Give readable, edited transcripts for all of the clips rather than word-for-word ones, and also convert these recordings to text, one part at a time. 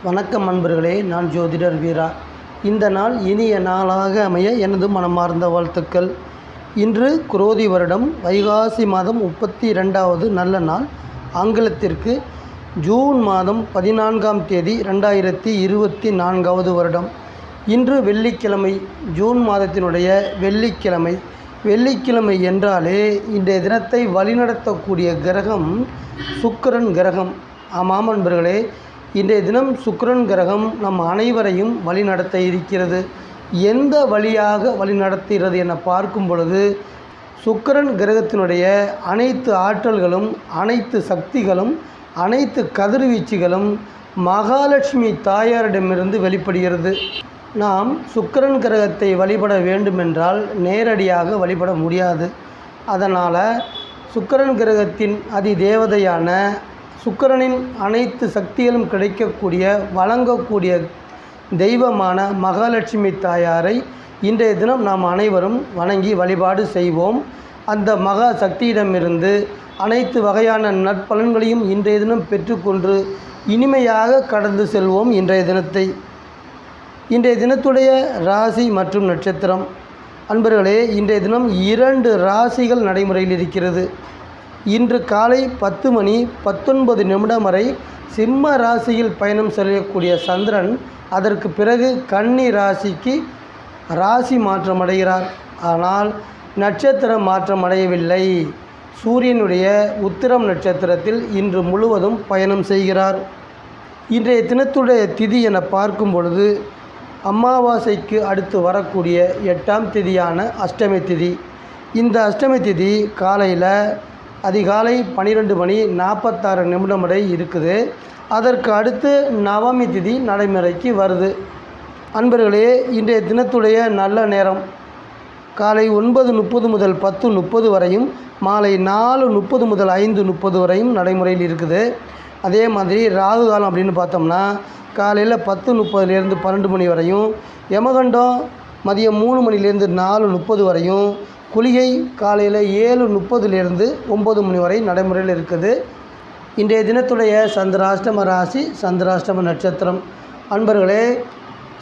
வணக்கம் நண்பர்களே, நான் ஜோதிடர் வீரா. இந்த நாள் இனிய நாளாக அமைய எனது மனமார்ந்த வாழ்த்துக்கள். இன்று குரோதி வருடம் வைகாசி மாதம் 32வது நல்ல நாள். ஆங்கிலத்திற்கு ஜூன் மாதம் 14ஆம் தேதி 2024வது வருடம். இன்று வெள்ளிக்கிழமை, ஜூன் மாதத்தினுடைய வெள்ளிக்கிழமை. வெள்ளிக்கிழமை என்றாலே இன்றைய தினத்தை வழிநடத்தக்கூடிய கிரகம் சுக்கிரன் கிரகம். ஆமாம் நண்பர்களே, இன்றைய தினம் சுக்கிரன் கிரகம் நம் அனைவரையும் வழிநடத்த இருக்கிறது. எந்த வழியாக வழிநடத்துகிறது என பார்க்கும் பொழுது, சுக்கிரன் கிரகத்தினுடைய அனைத்து ஆற்றல்களும், அனைத்து சக்திகளும், அனைத்து கதிர்வீச்சுகளும் மகாலட்சுமி தாயாரிடமிருந்து வெளிப்படுகிறது. நாம் சுக்கிரன் கிரகத்தை வழிபட வேண்டுமென்றால் நேரடியாக வழிபட முடியாது. அதனால் சுக்கிரன் கிரகத்தின் அதிதேவதையான சுக்கிரனின் அனைத்து சக்திகளும் கிடைக்கக்கூடிய, வழங்கக்கூடிய தெய்வமான மகாலட்சுமி தாயாரை இன்றைய தினம் நாம் அனைவரும் வணங்கி வழிபாடு செய்வோம். அந்த மகா சக்தியிடமிருந்து அனைத்து வகையான நற்பலன்களையும் இன்றைய தினம் பெற்றுக்கொண்டு இனிமையாக கடந்து செல்வோம். இன்றைய தினத்தை, இன்றைய தினத்துடைய ராசி மற்றும் நட்சத்திரம். அன்பர்களே, இன்றைய தினம் 2 ராசிகள் நடைமுறையில் இருக்கிறது. இன்று காலை 10:19 வரை சிம்ம ராசியில் பயணம் செய்யக்கூடிய சந்திரன் அதற்கு பிறகு கன்னி ராசிக்கு ராசி மாற்றமடைகிறார். ஆனால் நட்சத்திரம் மாற்றமடையவில்லை. சூரியனுடைய உத்திரம் நட்சத்திரத்தில் இன்று முழுவதும் பயணம் செய்கிறார். இன்றைய தினத்துடைய திதி என பார்க்கும் பொழுது, அமாவாசைக்கு அடுத்து வரக்கூடிய 8ஆம் திதியான அஷ்டமி திதி. இந்த அஷ்டமி திதி காலையில் அதிகாலை 12:46 வரை இருக்குது. அதற்கு அடுத்து நவமி திதி நடைமுறைக்கு வருது. அன்பர்களே, இன்றைய தினத்துடைய நல்ல நேரம் காலை 9:30 முதல் 10:30 வரையும், மாலை 4:30 முதல் 5:30 வரையும் நடைமுறையில் இருக்குது. அதே மாதிரி ராகு காலம் அப்படின்னு பார்த்தோம்னா காலையில் 10:30 12 மணி வரையும், யமகண்டம் மதியம் 3 மணிலேருந்து 4:30 வரையும், குளிகை காலையில் 7:30 9 மணி வரை நடைமுறையில் இருக்குது. இன்றைய தினத்துடைய சந்திராஷ்டம ராசி, சந்திராஷ்டம நட்சத்திரம். அன்பர்களே,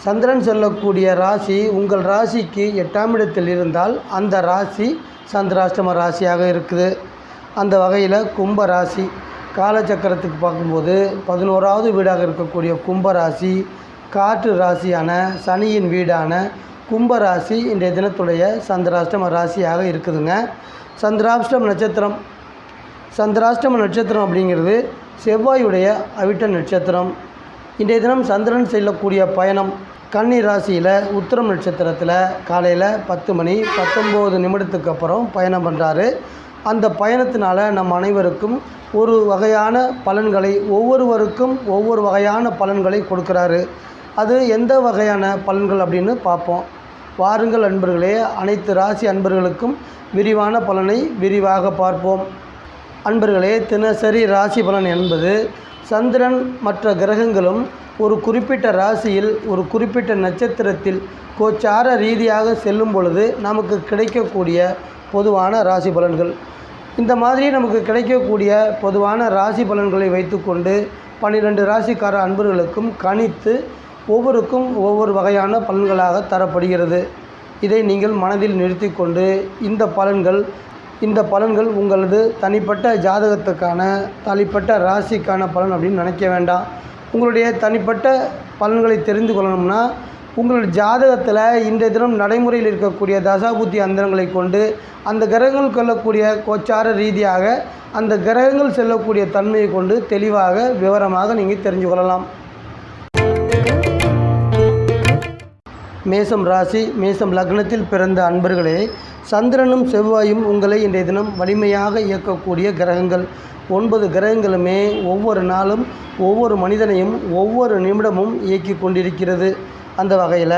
சந்திரன் செல்லக்கூடிய ராசி உங்கள் ராசிக்கு 8ஆம் இடத்தில் இருந்தால் அந்த ராசி சந்திராஷ்டம ராசியாக இருக்குது. அந்த வகையில் கும்ப ராசி காலச்சக்கரத்துக்கு பார்க்கும்போது 11வது வீடாக இருக்கக்கூடிய கும்பராசி, காற்று ராசியான சனியின் வீடான கும்பராசி இன்றைய தினத்துடைய சந்திராஷ்டம ராசியாக இருக்குதுங்க. சந்திராஷ்டம நட்சத்திரம், சந்திராஷ்டம நட்சத்திரம் அப்படிங்கிறது செவ்வாயுடைய அவிட்ட நட்சத்திரம். இன்றைய தினம் சந்திரன் செல்லக்கூடிய பயணம் கன்னி ராசியில் உத்திரம் நட்சத்திரத்தில் காலையில் 10:19 அப்புறம் பயணம் பண்ணுறாரு. அந்த பயணத்தினால் நம் அனைவருக்கும் ஒரு வகையான பலன்களை, ஒவ்வொருவருக்கும் ஒவ்வொரு வகையான பலன்களை கொடுக்குறாரு. அது எந்த வகையான பலன்கள் அப்படின்னு பார்ப்போம். வாருங்கள் அன்பர்களே, அனைத்து ராசி அன்பர்களுக்கும் விரிவான பலனை விரிவாக பார்ப்போம். அன்பர்களே, தினசரி ராசி பலன் என்பது சந்திரன் மற்ற கிரகங்களும் ஒரு குறிப்பிட்ட ராசியில், ஒரு குறிப்பிட்ட நட்சத்திரத்தில் கோச்சார ரீதியாக செல்லும் பொழுது நமக்கு கிடைக்கக்கூடிய பொதுவான ராசி பலன்கள். இந்த மாதிரி நமக்கு கிடைக்கக்கூடிய பொதுவான ராசி பலன்களை வைத்துக்கொண்டு 12 ராசிக்கார அன்பர்களுக்கும் கணித்து ஒவ்வொருக்கும் ஒவ்வொரு வகையான பலன்களாக தரப்படுகிறது. இதை நீங்கள் மனதில் நிறுத்தி கொண்டு இந்த பலன்கள் உங்களது தனிப்பட்ட ஜாதகத்துக்கான, தனிப்பட்ட ராசிக்கான பலன் அப்படின்னு நினைக்க வேண்டாம். உங்களுடைய தனிப்பட்ட பலன்களை தெரிந்து கொள்ளணும்னா உங்களுடைய ஜாதகத்தில் இன்றைய தினம் நடைமுறையில் இருக்கக்கூடிய தசாபுத்தி அந்தரங்களை கொண்டு அந்த கிரகங்கள் கொள்ளக்கூடிய கோச்சார ரீதியாக அந்த கிரகங்கள் செல்லக்கூடிய தன்மையை கொண்டு தெளிவாக விவரமாக நீங்கள் தெரிஞ்சு கொள்ளலாம். மேசம் ராசி, மேசம் லக்னத்தில் பிறந்த அன்பர்களே, சந்திரனும் செவ்வாயும் உங்களை இன்றைய தினம் வலிமையாக இயக்கக்கூடிய கிரகங்கள். 9 கிரகங்களுமே ஒவ்வொரு நாளும் ஒவ்வொரு மனிதனையும் ஒவ்வொரு நிமிடமும் இயக்கி கொண்டிருக்கிறது. அந்த வகையில்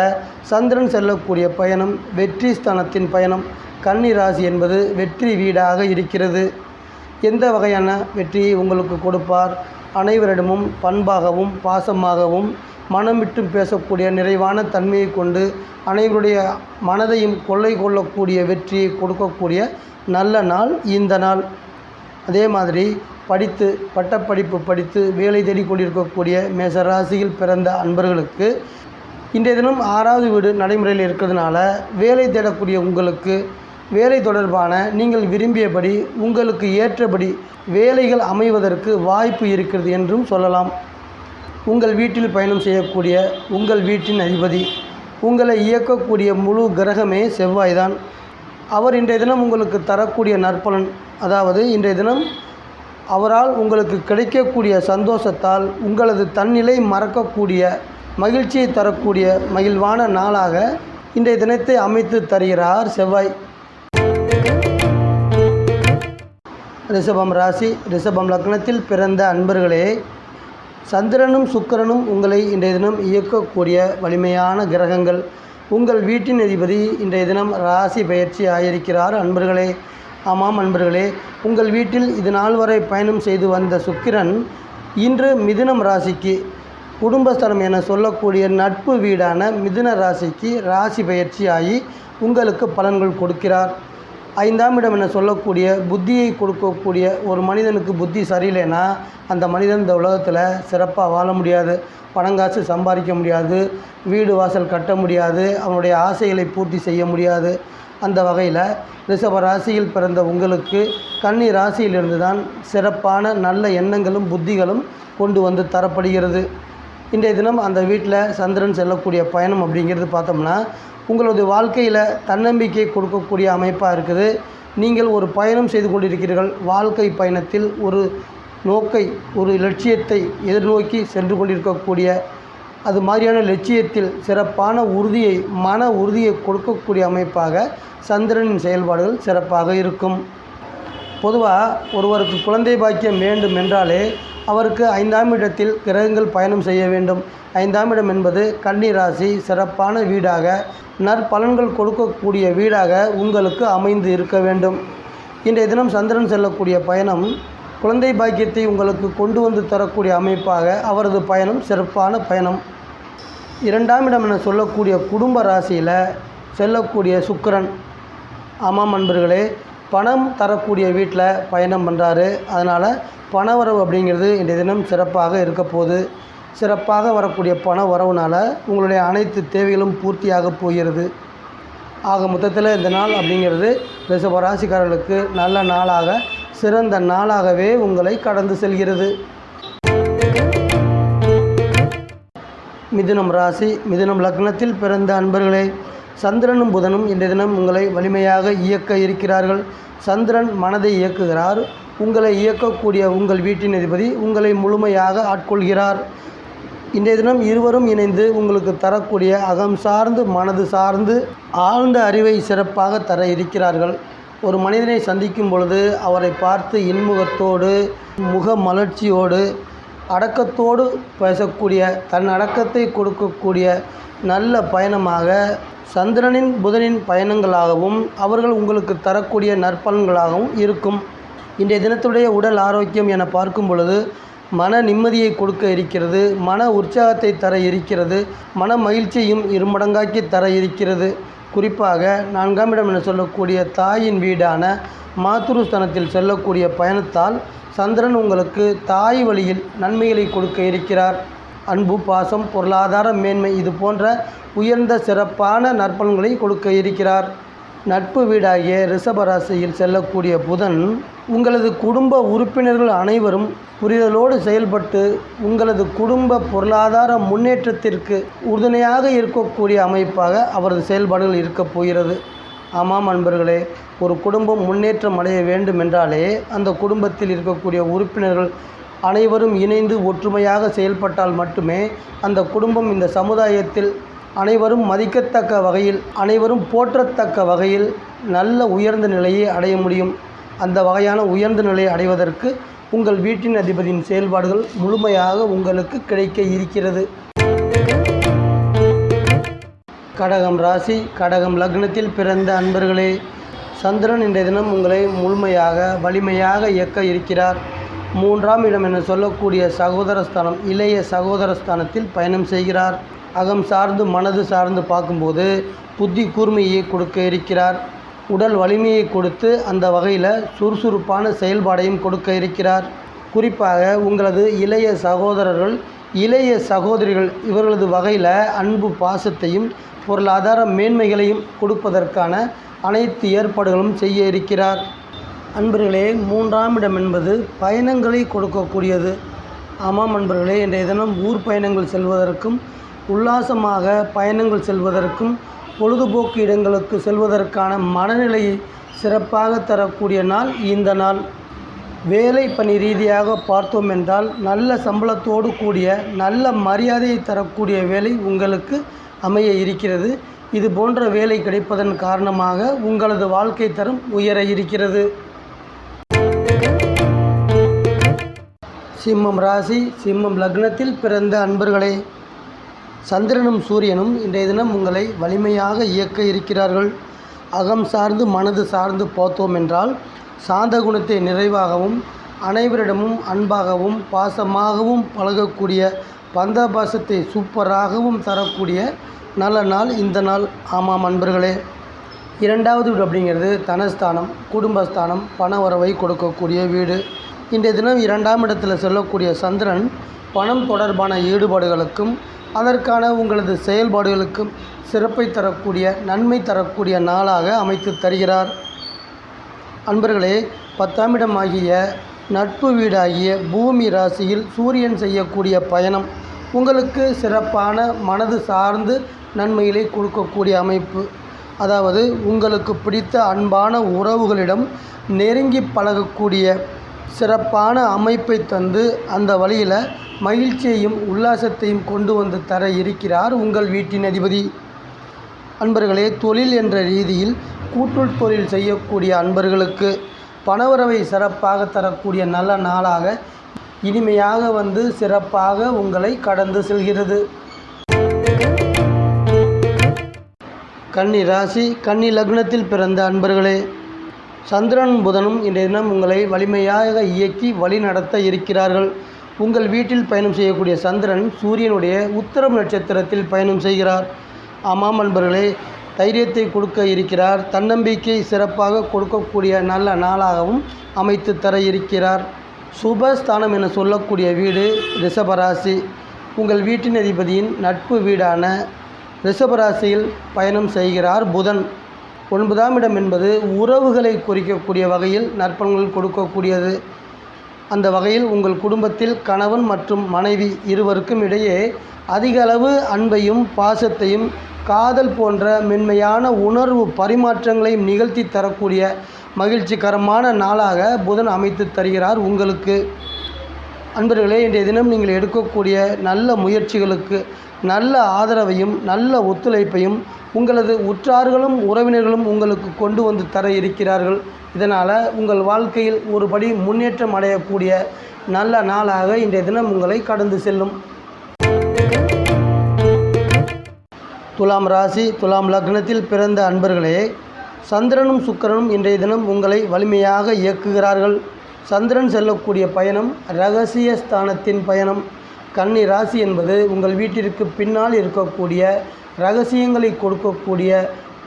சந்திரன் செல்லக்கூடிய பயணம் வெற்றி ஸ்தானத்தின் பயணம். கன்னி ராசி என்பது வெற்றி வீடாக இருக்கிறது. எந்த வகையான வெற்றியை உங்களுக்கு கொடுப்பார்? அனைவரிடமும் பண்பாகவும் பாசமாகவும் மனம் விட்டு பேசக்கூடிய நிறைவான தன்மையை கொண்டு அனைவருடைய மனதையும் கொள்ளை கொள்ளக்கூடிய வெற்றியை கொடுக்கக்கூடிய நல்ல நாள் இந்த நாள். அதே மாதிரி படித்து பட்டப்படிப்பு படித்து வேலை தேடி கொண்டிருக்கக்கூடிய மேசராசியில் பிறந்த அன்பர்களுக்கு இன்றைய தினம் 6வது வீடு நடைமுறையில் இருக்கிறதுனால வேலை தேடக்கூடிய உங்களுக்கு வேலை தொடர்பான நீங்கள் விரும்பியபடி உங்களுக்கு ஏற்றபடி வேலைகள் அமைவதற்கு வாய்ப்பு இருக்கிறது என்றும் சொல்லலாம். உங்கள் வீட்டில் பயணம் செய்யக்கூடிய உங்கள் வீட்டின் அதிபதி, உங்களை இயக்கக்கூடிய முழு கிரகமே செவ்வாய்தான். அவர் இன்றைய தினம் உங்களுக்கு தரக்கூடிய நற்பலன், அதாவது இன்றைய தினம் அவரால் உங்களுக்கு கிடைக்கக்கூடிய சந்தோஷத்தால் உங்களது தன்னிலை மறக்கக்கூடிய மகிழ்ச்சியை தரக்கூடிய மகிழ்வான நாளாக இன்றைய தினத்தை அமைத்து தருகிறார் செவ்வாய். ரிஷபம் ராசி, ரிஷபம் லக்னத்தில் பிறந்த அன்பர்களே, சந்திரனும் சுக்கிரனும் உங்களை இன்றைய தினம் இயக்கக்கூடிய வலிமையான கிரகங்கள். உங்கள் வீட்டின் அதிபதி இன்றைய தினம் ராசி பயிற்சி ஆயிருக்கிறார் அன்பர்களே. ஆமாம் அன்பர்களே, உங்கள் வீட்டில் இது நாள் வரை பயணம் செய்து வந்த சுக்கிரன் இன்று மிதுனம் ராசிக்கு, குடும்பஸ்தலம் என சொல்லக்கூடிய நட்பு வீடான மிதுன ராசிக்கு ராசி பயிற்சி ஆகி உங்களுக்கு பலன்கள் கொடுக்கிறார். 5ஆம் இடம் என சொல்லக்கூடிய புத்தியை கொடுக்கக்கூடிய ஒரு மனிதனுக்கு புத்தி சரியில்லைன்னா அந்த மனிதன் இந்த உலகத்தில் சிறப்பாக வாழ முடியாது, பணங்காசு சம்பாதிக்க முடியாது, வீடு வாசல் கட்ட முடியாது, அவனுடைய ஆசைகளை பூர்த்தி செய்ய முடியாது. அந்த வகையில் ரிஷப ராசியில் பிறந்த உங்களுக்கு கன்னி ராசியிலிருந்து தான் சிறப்பான நல்ல எண்ணங்களும் புத்திகளும் கொண்டு வந்து தரப்படுகிறது. இன்றைய தினம் அந்த வீட்டில் சந்திரன் செல்லக்கூடிய பயணம் அப்படிங்கிறது பார்த்தோம்னா உங்களது வாழ்க்கையில் தன்னம்பிக்கை கொடுக்கக்கூடிய அமைப்பாக இருக்குது. நீங்கள் ஒரு பயணம் செய்து கொண்டிருக்கிறீர்கள். வாழ்க்கை பயணத்தில் ஒரு நோக்கை, ஒரு லட்சியத்தை எதிர்நோக்கி சென்று கொண்டிருக்கக்கூடிய அது மாதிரியான லட்சியத்தில் சிறப்பான உறுதியை, மன உறுதியை கொடுக்கக்கூடிய அமைப்பாக சந்திரனின் செயல்பாடுகள் சிறப்பாக இருக்கும். பொதுவாக ஒருவருக்கு குழந்தை பாக்கியம் வேண்டும் என்றாலே அவருக்கு 5ஆம் இடத்தில் கிரகங்கள் பயணம் செய்ய வேண்டும். 5ஆம் இடம் என்பது கன்னி ராசி, சிறப்பான வீடாக நற்பலன்கள் கொடுக்கக்கூடிய வீடாக உங்களுக்கு அமைந்து இருக்க வேண்டும். இன்றைய தினம் சந்திரன் செல்லக்கூடிய பயணம் குழந்தை பாக்கியத்தை உங்களுக்கு கொண்டு வந்து தரக்கூடிய அமைப்பாக அவரது பயணம் சிறப்பான பயணம். 2ஆம் இடம் என சொல்லக்கூடிய குடும்ப ராசியில் செல்லக்கூடிய சுக்கிரன், ஆமாம் அன்பர்களே, பணம் தரக்கூடிய வீட்டில் பயணம் பண்ணுறாரு. அதனால் பணவரவு அப்படிங்கிறது இன்றைய தினம் சிறப்பாக இருக்க போகுது. சிறப்பாக வரக்கூடிய பண வரவுனால் உங்களுடைய அனைத்து தேவைகளும் பூர்த்தியாக போகிறது. ஆக மொத்தத்தில் இந்த நாள் அப்படிங்கிறது ரிஷப ராசிக்காரர்களுக்கு நல்ல நாளாக, சிறந்த நாளாகவே உங்களை கடந்து செல்கிறது. மிதுனம் ராசி, மிதுனம் லக்னத்தில் பிறந்த அன்பர்களே, சந்திரனும் புதனும் இன்றைய தினம் உங்களை வலிமையாக இயக்க இருக்கிறார்கள். சந்திரன் மனதை இயக்குகிறார். உங்களை இயக்கக்கூடிய உங்கள் வீட்டின் அதிபதி உங்களை முழுமையாக ஆட்கொள்கிறார். இன்றைய தினம் இருவரும் இணைந்து உங்களுக்கு தரக்கூடிய அகம் சார்ந்து மனது சார்ந்து ஆழ்ந்த அறிவை சிறப்பாக தர இருக்கிறார்கள். ஒரு மனிதனை சந்திக்கும் பொழுது அவரை பார்த்து இன்முகத்தோடு, முக மலர்ச்சியோடு, அடக்கத்தோடு பேசக்கூடிய, தன் அடக்கத்தை கொடுக்கக்கூடிய நல்ல பயணமாக சந்திரனின் புதனின் பயணங்களாகவும் அவர்கள் உங்களுக்கு தரக்கூடிய நற்பலன்களாகவும் இருக்கும். இன்றைய தினத்துடைய உடல் ஆரோக்கியம் என பார்க்கும் பொழுது மன நிம்மதியை கொடுக்க இருக்கிறது, மன உற்சாகத்தை தர இருக்கிறது, மன மகிழ்ச்சியையும் இருமடங்காக்கி தர இருக்கிறது. குறிப்பாக 4ஆம் இடம் என சொல்லக்கூடிய தாயின் வீடான மாத்ருஸ்தானத்தில் செல்லக்கூடிய பயணத்தால் சந்திரன் உங்களுக்கு தாய் வழியில் நன்மைகளை கொடுக்க இருக்கிறார். அன்பு, பாசம், பொருளாதார மேன்மை இது போன்ற உயர்ந்த சிறப்பான நற்பலன்களை கொடுக்க இருக்கிறார். நட்பு வீடாகிய ரிஷபராசியில் செல்லக்கூடிய புதன் உங்களது குடும்ப உறுப்பினர்கள் அனைவரும் புரிதலோடு செயல்பட்டு உங்களது குடும்ப பொருளாதார முன்னேற்றத்திற்கு உறுதுணையாக இருக்கக்கூடிய அமைப்பாக அவரது செயல்பாடுகள் இருக்கப் போகிறது. ஆமாம் அன்பர்களே, ஒரு குடும்பம் முன்னேற்றம் அடைய வேண்டும் என்றாலே அந்த குடும்பத்தில் இருக்கக்கூடிய உறுப்பினர்கள் அனைவரும் இணைந்து ஒற்றுமையாக செயல்பட்டால் மட்டுமே அந்த குடும்பம் இந்த சமுதாயத்தில் அனைவரும் மதிக்கத்தக்க வகையில், அனைவரும் போற்றத்தக்க வகையில் நல்ல உயர்ந்த நிலையை அடைய முடியும். அந்த வகையான உயர்ந்த நிலையை அடைவதற்கு உங்கள் வீட்டின் அதிபதியின் செயல்பாடுகள் முழுமையாக உங்களுக்கு கிடைக்க இருக்கிறது. கடகம் ராசி, கடகம் லக்னத்தில் பிறந்த அன்பர்களே, சந்திரன் இன்றைய தினம் உங்களை முழுமையாக வலிமையாக இயக்க இருக்கிறார். 3ஆம் இடம் என சொல்லக்கூடிய சகோதரஸ்தானம், இளைய சகோதரஸ்தானத்தில் பயணம் செய்கிறார். அகம் சார்ந்து மனது சார்ந்து பார்க்கும்போது புத்தி கூர்மையை கொடுக்க இருக்கிறார். உடல் வலிமையை கொடுத்து அந்த வகையில் சுறுசுறுப்பான செயல்பாடையும் கொடுக்க இருக்கிறார். குறிப்பாக உங்களது இளைய சகோதரர்கள், இளைய சகோதரிகள் இவர்களது வகையில் அன்பு பாசத்தையும் பொருளாதார மேன்மைகளையும் கொடுப்பதற்கான அனைத்து ஏற்பாடுகளும் செய்ய இருக்கிறார். அன்பர்களே, 3ஆம் இடம் என்பது பயணங்களை கொடுக்கக்கூடியது. ஆமாம் அன்பர்களே, இன்றைய தினம் ஊர் பயணங்கள் செல்வதற்கும், உல்லாசமாக பயணங்கள் செல்வதற்கும், பொழுதுபோக்கு இடங்களுக்கு செல்வதற்கான மனநிலையை சிறப்பாக தரக்கூடிய நாள் இந்த நாள். வேலை பணி ரீதியாக பார்த்தோம் என்றால் நல்ல சம்பளத்தோடு கூடிய நல்ல மரியாதையை தரக்கூடிய வேலை உங்களுக்கு அமைய இருக்கிறது. இது போன்ற வேலை கிடைப்பதன் காரணமாக உங்களது வாழ்க்கை தரம் உயர இருக்கிறது. சிம்மம் ராசி, சிம்மம் லக்னத்தில் பிறந்த அன்பர்களே, சந்திரனும் சூரியனும் இன்றைய தினம் உங்களை வலிமையாக இயக்க இருக்கிறார்கள். அகம் சார்ந்து மனது சார்ந்து பார்த்தோம் என்றால் சாந்த குணத்தை நிறைவாகவும், அனைவரிடமும் அன்பாகவும் பாசமாகவும் பழகக்கூடிய பந்தபாசத்தை சூப்பராகவும் தரக்கூடிய நல்ல நாள் இந்த நாள். ஆமாம் அன்பர்களே, 2வது வீடு அப்படிங்கிறது தனஸ்தானம், குடும்பஸ்தானம், பண வரவை கொடுக்கக்கூடிய வீடு. இன்றைய தினம் 2ஆம் இடத்தில் செல்லக்கூடிய சந்திரன் பணம் தொடர்பான ஈடுபாடுகளுக்கும் அதற்கான உங்களது செயல்பாடுகளுக்கும் சிறப்பை தரக்கூடிய நன்மை தரக்கூடிய நாளாக அமைத்து தருகிறார். அன்பர்களே, 10ஆம் இடம் ஆகிய நட்பு வீடாகிய பூமி ராசியில் சூரியன் செய்யக்கூடிய பயணம் உங்களுக்கு சிறப்பான மனது சார்ந்து நன்மைகளை கொடுக்கக்கூடிய அமைப்பு. அதாவது உங்களுக்கு பிடித்த அன்பான உறவுகளிடம் நெருங்கி பழகக்கூடிய சிறப்பான அமைப்பை தந்து அந்த வழியில் மகிழ்ச்சியையும் உல்லாசத்தையும் கொண்டு வந்து தர இருக்கிறார் உங்கள் வீட்டின் அதிபதி. அன்பர்களே, தொழில் என்ற ரீதியில் கூட்டுத் தொழில் செய்யக்கூடிய அன்பர்களுக்கு பணவரவை சிறப்பாக தரக்கூடிய நல்ல நாளாக இனிமையாக வந்து சிறப்பாக உங்களை கடந்து செல்கிறது. கன்னி ராசி, கன்னி லக்னத்தில் பிறந்த அன்பர்களே, சந்திரன் புதனும் இன்றைய தினம் உங்களை வலிமையாக இயக்கி வழி நடத்த இருக்கிறார்கள். உங்கள் வீட்டில் பயணம் செய்யக்கூடிய சந்திரன் சூரியனுடைய உத்திரம் நட்சத்திரத்தில் பயணம் செய்கிறார். ஆமாம் அன்பர்களே, தைரியத்தை கொடுக்க இருக்கிறார். தன்னம்பிக்கை சிறப்பாக கொடுக்கக்கூடிய நல்ல நாளாகவும் அமைத்து தர இருக்கிறார். சுபஸ்தானம் என சொல்லக்கூடிய வீடு ரிஷபராசி. உங்கள் வீட்டின் அதிபதியின் நட்பு வீடான ரிஷபராசியில் பயணம் செய்கிறார் புதன். 9ஆம் இடம் என்பது உறவுகளை குறிக்கக்கூடிய வகையில் நற்பலன்கள் கொடுக்கக்கூடியது. அந்த வகையில் உங்கள் குடும்பத்தில் கணவன் மற்றும் மனைவி இருவருக்கும் இடையே அதிக அளவு அன்பையும் பாசத்தையும் காதல் போன்ற மென்மையான உணர்வு பரிமாற்றங்களையும் நிகழ்த்தி தரக்கூடிய மகிழ்ச்சிகரமான நாளாக புதன் அமைத்து தருகிறார் உங்களுக்கு. அன்பர்களே, இன்றைய தினம் நீங்கள் எடுக்கக்கூடிய நல்ல முயற்சிகளுக்கு நல்ல ஆதரவையும் நல்ல ஒத்துழைப்பையும் உங்களது உற்றார்களும் உறவினர்களும் உங்களுக்கு கொண்டு வந்து தர இருக்கிறார்கள். இதனால் உங்கள் வாழ்க்கையில் ஒருபடி முன்னேற்றம் அடையக்கூடிய நல்ல நாளாக இன்றைய தினம் உங்களை கடந்து செல்லும். துலாம் ராசி, துலாம் லக்னத்தில் பிறந்த அன்பர்களே, சந்திரனும் சுக்கிரனும் இன்றைய தினம் உங்களை வலிமையாக இயக்குகிறார்கள். சந்திரன் செல்லக்கூடிய பயணம் இரகசிய ஸ்தானத்தின் பயணம். கன்னி ராசி என்பது உங்கள் வீட்டிற்கு பின்னால் இருக்கக்கூடிய இரகசியங்களை கொடுக்கக்கூடிய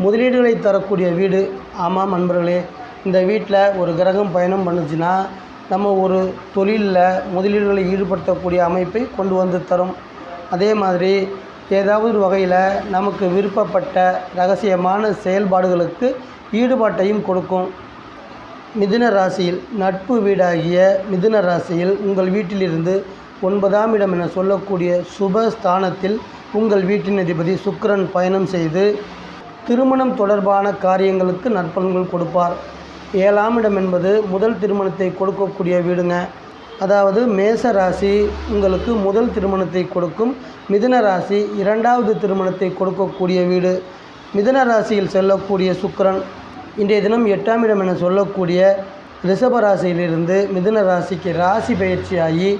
முதலீடுகளை தரக்கூடிய வீடு. ஆமாம் அன்பர்களே, இந்த வீட்டில் ஒரு கிரகம் பயணம் பண்ணுச்சுன்னா நம்ம ஒரு தொழிலில் முதலீடுகளை ஈடுபடுத்தக்கூடிய அமைப்பை கொண்டு வந்து தரும். அதே மாதிரி ஏதாவது ஒரு வகையில் நமக்கு விருப்பப்பட்ட இரகசியமான செயல்பாடுகளுக்கு ஈடுபாட்டையும் கொடுக்கும். மிதுன ராசியில் நட்பு வீடாகிய மிதுன ராசியில் உங்கள் வீட்டிலிருந்து 9ஆம் இடம் என சொல்லக்கூடிய சுபஸ்தானத்தில் உங்கள் வீட்டின் அதிபதி சுக்கிரன் பயணம் செய்து திருமணம் தொடர்பான காரியங்களுக்கு நற்பலன்கள் கொடுப்பார். 7ஆம் இடம் என்பது முதல் திருமணத்தை கொடுக்கக்கூடிய வீடுங்க. அதாவது மேச ராசி உங்களுக்கு முதல் திருமணத்தை கொடுக்கும், மிதுன ராசி 2வது திருமணத்தை கொடுக்கக்கூடிய வீடு. மிதுன ராசியில் செல்லக்கூடிய சுக்கிரன் இன்றைய தினம் 8ஆம் இடம் என சொல்லக்கூடிய ரிஷப ராசியிலிருந்து மிதுன ராசிக்கு ராசி பயிற்சியாகி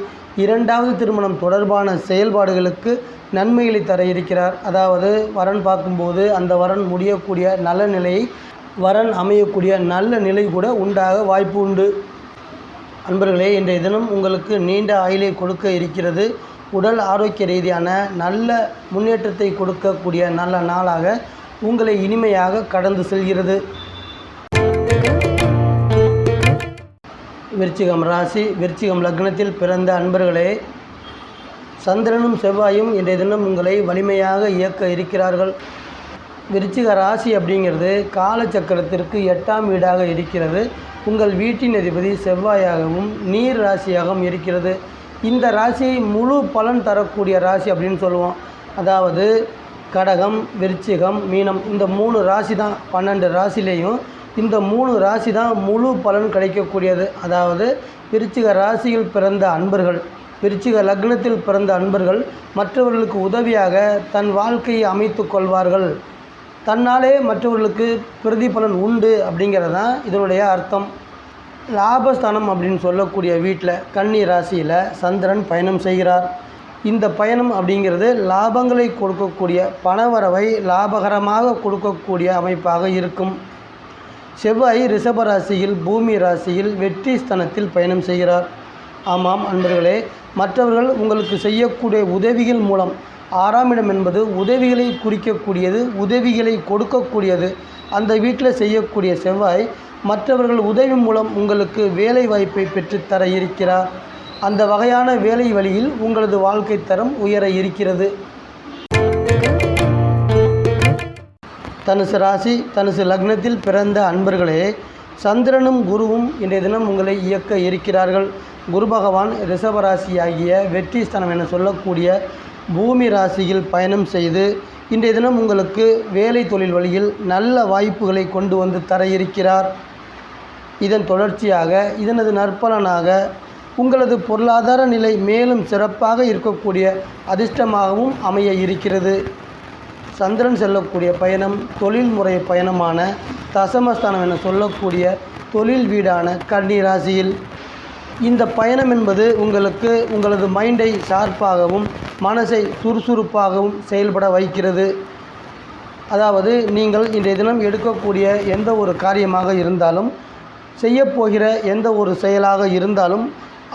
2வது திருமணம் தொடர்பான செயல்பாடுகளுக்கு நன்மைகளை தர இருக்கிறார். அதாவது வரன் பார்க்கும்போது அந்த வரன் முடியக்கூடிய நல்ல நிலையை, வரன் அமையக்கூடிய நல்ல நிலை கூட உண்டாக வாய்ப்பு உண்டு. அன்பர்களே, இன்றைய தினம் உங்களுக்கு நீண்ட ஆயுளை கொடுக்க இருக்கிறது. உடல் ஆரோக்கிய ரீதியான நல்ல முன்னேற்றத்தை கொடுக்கக்கூடிய நல்ல நாளாக உங்களை இனிமையாக கடந்து செல்கிறது. விருச்சிகம் ராசி, விருச்சிகம் லக்னத்தில் பிறந்த அன்பர்களே, சந்திரனும் செவ்வாயும் இன்றைய தினம் உங்களை வலிமையாக இயக்க இருக்கிறார்கள். விருச்சிக ராசி அப்படிங்கிறது காலச்சக்கரத்திற்கு 8ஆம் வீடாக இருக்கிறது. உங்கள் வீட்டின் அதிபதி செவ்வாயாகவும் நீர் ராசியாகவும் இருக்கிறது. இந்த ராசியை முழு பலன் தரக்கூடிய ராசி அப்படின்னு சொல்லுவோம். அதாவது கடகம், விருச்சிகம், மீனம், இந்த 3 ராசி தான் 12 ராசிலேயும் இந்த 3 ராசி தான் முழு பலன் கிடைக்கக்கூடியது. அதாவது விருச்சிக ராசியில் பிறந்த அன்பர்கள், விருச்சிக லக்னத்தில் பிறந்த அன்பர்கள் மற்றவர்களுக்கு உதவியாக தன் வாழ்க்கையை அமைத்து கொள்வார்கள். தன்னாலே மற்றவர்களுக்கு பிரதிபலன் உண்டு அப்படிங்கிறது தான் இதனுடைய அர்த்தம். லாபஸ்தானம் அப்படின்னு சொல்லக்கூடிய வீட்டில் கன்னி ராசியில் சந்திரன் பயணம் செய்கிறார். இந்த பயணம் அப்படிங்கிறது லாபங்களை கொடுக்கக்கூடிய, பணவரவை லாபகரமாக கொடுக்கக்கூடிய அமைப்பாக இருக்கும். செவ்வாய் ரிஷப ராசியில் பூமி ராசியில் வெற்றி ஸ்தானத்தில் பயணம் செய்கிறார். ஆமாம் அன்பர்களே, மற்றவர்கள் உங்களுக்கு செய்யக்கூடிய உதவிகள் மூலம், 6ஆம் இடம் என்பது உதவிகளை குறிக்கக்கூடியது, உதவிகளை கொடுக்கக்கூடியது. அந்த வீட்டில் செய்யக்கூடிய செவ்வாய் மற்றவர்கள் உதவி மூலம் உங்களுக்கு வேலை வாய்ப்பை பெற்றுத்தர இருக்கிறார். அந்த வகையான வேலை வழியில் உங்களது வாழ்க்கை தரம் உயர இருக்கிறது. தனுசு ராசி, தனுசு லக்னத்தில் பிறந்த அன்பர்களே, சந்திரனும் குருவும் இன்றைய தினம் உங்களை இயக்க இருக்கிறார்கள். குரு பகவான் ரிஷபராசியாகிய வெற்றி ஸ்தானம் என சொல்லக்கூடிய பூமி ராசியில் பயணம் செய்து இன்றைய தினம் உங்களுக்கு வேலை தொழில் வழியில் நல்ல வாய்ப்புகளை கொண்டு வந்து தர இருக்கிறார். இதன் தொடர்ச்சியாக, இதனது நற்பலனாக உங்களது பொருளாதார நிலை மேலும் சிறப்பாக இருக்கக்கூடிய அதிர்ஷ்டமாகவும் அமைய இருக்கிறது. சந்திரன் செல்லக்கூடிய பயணம் தொழில்முறை பயணமான தசமஸ்தானம் என சொல்லக்கூடிய தொழில் வீடான கன்னி ராசியில். இந்த பயணம் என்பது உங்களுக்கு உங்களது மைண்டை ஷார்ப்பாகவும் மனசை சுறுசுறுப்பாகவும் செயல்பட வைக்கிறது. அதாவது நீங்கள் இன்றைய தினம் எடுக்கக்கூடிய எந்த ஒரு காரியமாக இருந்தாலும், செய்யப்போகிற எந்த ஒரு செயலாக இருந்தாலும்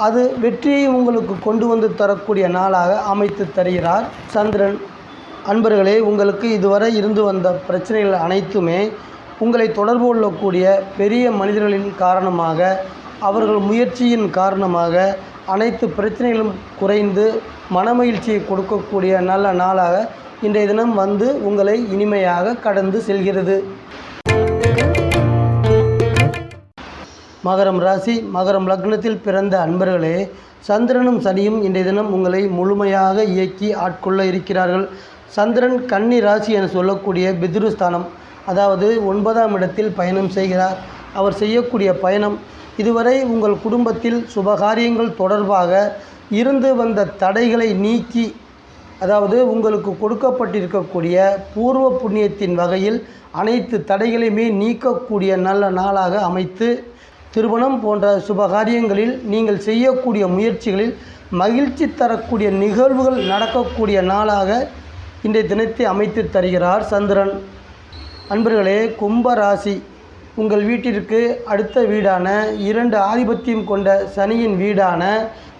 அது வெற்றியை உங்களுக்கு கொண்டு வந்து தரக்கூடிய நாளாக அமைத்து தருகிறார் சந்திரன். அன்பர்களே, உங்களுக்கு இதுவரை இருந்து வந்த பிரச்சனைகள் அனைத்துமே உங்களை தொடர்பு கொள்ளக்கூடிய பெரிய மனிதர்களின் காரணமாக, அவர்கள் முயற்சியின் காரணமாக அனைத்து பிரச்சனைகளும் குறைந்து மனமகிழ்ச்சியை கொடுக்கக்கூடிய நல்ல நாளாக இன்றைய தினம் வந்து உங்களை இனிமையாக கடந்து செல்கிறது. மகரம் ராசி, மகரம் லக்னத்தில் பிறந்த அன்பர்களே, சந்திரனும் சனியும் இன்றைய தினம் உங்களை முழுமையாக இயக்கி ஆட்கொள்ள இருக்கிறார்கள். சந்திரன் கன்னி ராசி என சொல்லக்கூடிய பித்ருஸ்தானம், அதாவது 9ஆம் இடத்தில் பயணம் செய்கிறார். அவர் செய்யக்கூடிய பயணம் இதுவரை உங்கள் குடும்பத்தில் சுபகாரியங்கள் தொடர்பாக இருந்து வந்த தடைகளை நீக்கி, அதாவது உங்களுக்கு கொடுக்கப்பட்டிருக்கக்கூடிய பூர்வ புண்ணியத்தின் வகையில் அனைத்து தடைகளையுமே நீக்கக்கூடிய நல்ல நாளாக அமைத்து, திருமணம் போன்ற சுபகாரியங்களில் நீங்கள் செய்யக்கூடிய முயற்சிகளில் மகிழ்ச்சி தரக்கூடிய நிகழ்வுகள் நடக்கக்கூடிய நாளாக இன்றைய தினத்தை அமைத்து தருகிறார் சந்திரன். அன்பர்களே, கும்ப ராசி உங்கள் வீட்டிற்கு அடுத்த வீடான 2 ஆதிபத்தியம் கொண்ட சனியின் வீடான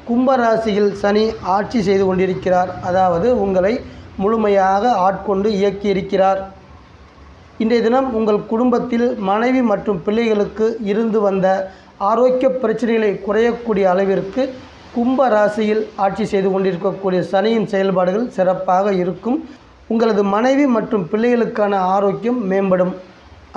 கும்பராசியில் சனி ஆட்சி செய்து கொண்டிருக்கிறார். அதாவது உங்களை முழுமையாக ஆட்கொண்டு இயக்கியிருக்கிறார். இன்றைய தினம் உங்கள் குடும்பத்தில் மனைவி மற்றும் பிள்ளைகளுக்கு இருந்து வந்த ஆரோக்கிய பிரச்சனைகளை குறையக்கூடிய அளவிற்கு கும்ப ராசியில் ஆட்சி செய்து கொண்டிருக்கக்கூடிய சனியின் செயல்பாடுகள் சிறப்பாக இருக்கும். உங்களது மனைவி மற்றும் பிள்ளைகளுக்கான ஆரோக்கியம் மேம்படும்.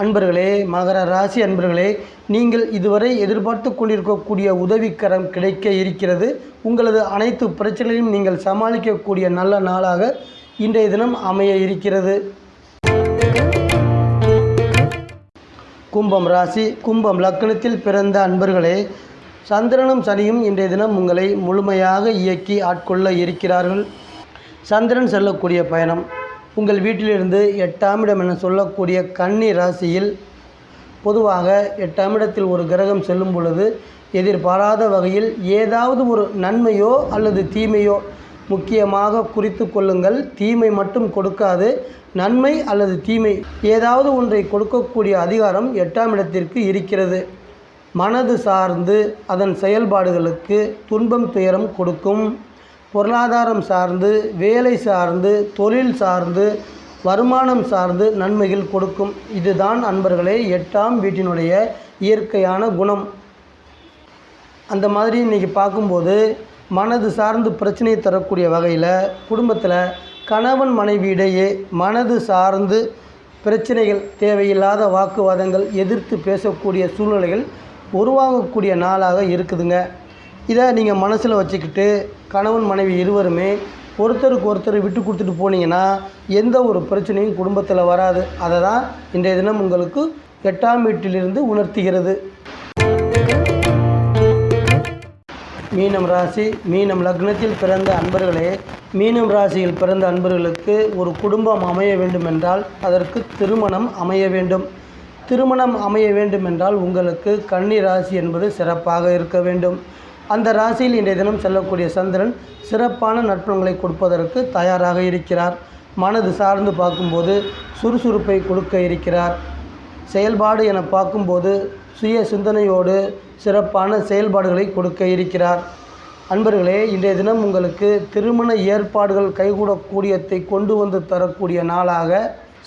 அன்பர்களே, மகர ராசி அன்பர்களே, நீங்கள் இதுவரை எதிர்பார்த்து கொண்டிருக்கக்கூடிய உதவிக்கரம் கிடைக்க இருக்கிறது. உங்களது அனைத்து பிரச்சனைகளையும் நீங்கள் சமாளிக்கக்கூடிய நல்ல நாளாக இன்றைய தினம் அமைய இருக்கிறது. கும்பம் ராசி, கும்பம் லக்னத்தில் பிறந்த அன்பர்களே, சந்திரனும் சனியும் இன்றைய தினம் உங்களை முழுமையாக இயக்கி ஆட்கொள்ள இருக்கிறார்கள். சந்திரன் செல்லக்கூடிய பயணம் உங்கள் வீட்டிலிருந்து 8ஆம் இடம் என சொல்லக்கூடிய கன்னி ராசியில். பொதுவாக 8ஆம் இடத்தில் ஒரு கிரகம் செல்லும் பொழுது எதிர்பாராத வகையில் ஏதாவது ஒரு நன்மையோ அல்லது தீமையோ, முக்கியமாக குறித்து கொள்ளுங்கள், தீமை மட்டும் கொடுக்காது, நன்மை அல்லது தீமை ஏதாவது ஒன்றை கொடுக்கக்கூடிய அதிகாரம் 8ஆம் இடத்திற்கு இருக்கிறது. மனது சார்ந்து அதன் செயல்பாடுகளுக்கு துன்பம் துயரம் கொடுக்கும். பொருளாதாரம் சார்ந்து, வேலை சார்ந்து, தொழில் சார்ந்து, வருமானம் சார்ந்து நன்மைகள் கொடுக்கும். இதுதான் அன்பர்களே 8ஆம் வீட்டினுடைய இயற்கையான குணம். அந்த மாதிரி இன்றைக்கி பார்க்கும்போது மனது சார்ந்து பிரச்சனையை தரக்கூடிய வகையில் குடும்பத்தில் கணவன் மனைவியிடையே மனது சார்ந்து பிரச்சனைகள், தேவையில்லாத வாக்குவாதங்கள், எதிர்த்து பேசக்கூடிய சூழ்நிலைகள் உருவாகக்கூடிய நாளாக இருக்குதுங்க. இதை நீங்கள் மனசில் வச்சுக்கிட்டு கணவன் மனைவி இருவருமே ஒருத்தருக்கு ஒருத்தர் விட்டு கொடுத்துட்டு போனீங்கன்னா எந்த ஒரு பிரச்சனையும் குடும்பத்தில் வராது. அதை தான் இன்றைய தினம் உங்களுக்கு 8ஆம் வீட்டிலிருந்து உணர்த்துகிறது. மீனம் ராசி, மீனம் லக்னத்தில் பிறந்த அன்பர்களே, மீனம் ராசியில் பிறந்த அன்பர்களுக்கு ஒரு குடும்பம் அமைய வேண்டுமென்றால் அதற்கு திருமணம் அமைய வேண்டும். திருமணம் அமைய வேண்டுமென்றால் உங்களுக்கு கன்னி ராசி என்பது சிறப்பாக இருக்க வேண்டும். அந்த ராசியில் இன்றைய தினம் செல்லக்கூடிய சந்திரன் சிறப்பான நற்பலன்களை கொடுப்பதற்கு தயாராக இருக்கிறார். மனது சார்ந்து பார்க்கும்போது சுறுசுறுப்பை கொடுக்க இருக்கிறார். செயல்பாடு என பார்க்கும்போது சுய சிந்தனையோடு சிறப்பான செயல்பாடுகளை கொடுக்க இருக்கிறார். அன்பர்களே, இன்றைய தினம் உங்களுக்கு திருமண ஏற்பாடுகள் கைகூடக்கூடியதை கொண்டு வந்து தரக்கூடிய நாளாக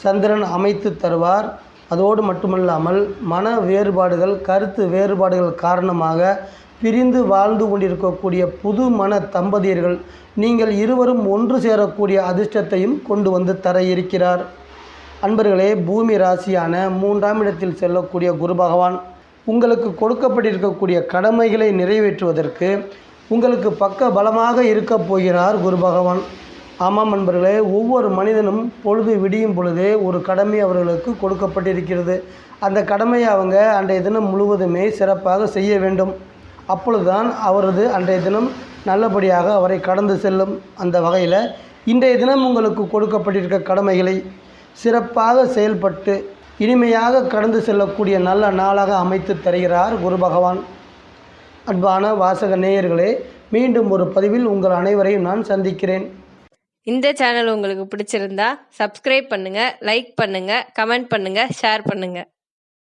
சந்திரன் அமைத்து தருவார். அதோடு மட்டுமல்லாமல் மன வேறுபாடுகள், கருத்து வேறுபாடுகள் காரணமாக பிரிந்து வாழ்ந்து கொண்டிருக்கக்கூடிய புது மன தம்பதியர்கள் நீங்கள் இருவரும் ஒன்று சேரக்கூடிய அதிர்ஷ்டத்தையும் கொண்டு வந்து தர இருக்கிறார். அன்பர்களே, பூமி ராசியான 3ஆம் இடத்தில் செல்லக்கூடிய குரு பகவான் உங்களுக்கு கொடுக்கப்பட்டிருக்கக்கூடிய கடமைகளை நிறைவேற்றுவதற்கு உங்களுக்கு பக்க பலமாக இருக்க போகிறார் குரு பகவான். ஆமாம் அன்பர்களே, ஒவ்வொரு மனிதனும் பொழுது விடியும் பொழுதே ஒரு கடமை அவர்களுக்கு கொடுக்கப்பட்டிருக்கிறது. அந்த கடமையை அவங்க அன்றைய தினம் முழுவதுமே சிறப்பாக செய்ய வேண்டும். அப்பொழுதுதான் அவரது அன்றைய தினம் நல்லபடியாக அவரை கடந்து செல்லும். அந்த வகையில் இன்றைய தினம் உங்களுக்கு கொடுக்கப்பட்டிருக்க கடமைகளை சிறப்பாக செயல்பட்டு இனிமையாக கடந்து செல்லக்கூடிய நல்ல நாளாக அமைத்து தருகிறார் குரு பகவான். அன்பான வாசக நேயர்களே, மீண்டும் ஒரு பதிவில் உங்கள் அனைவரையும் நான் சந்திக்கிறேன். இந்த சேனல் உங்களுக்கு பிடிச்சிருந்தா சப்ஸ்கிரைப் பண்ணுங்க, லைக் பண்ணுங்க, கமெண்ட் பண்ணுங்க, ஷேர் பண்ணுங்க.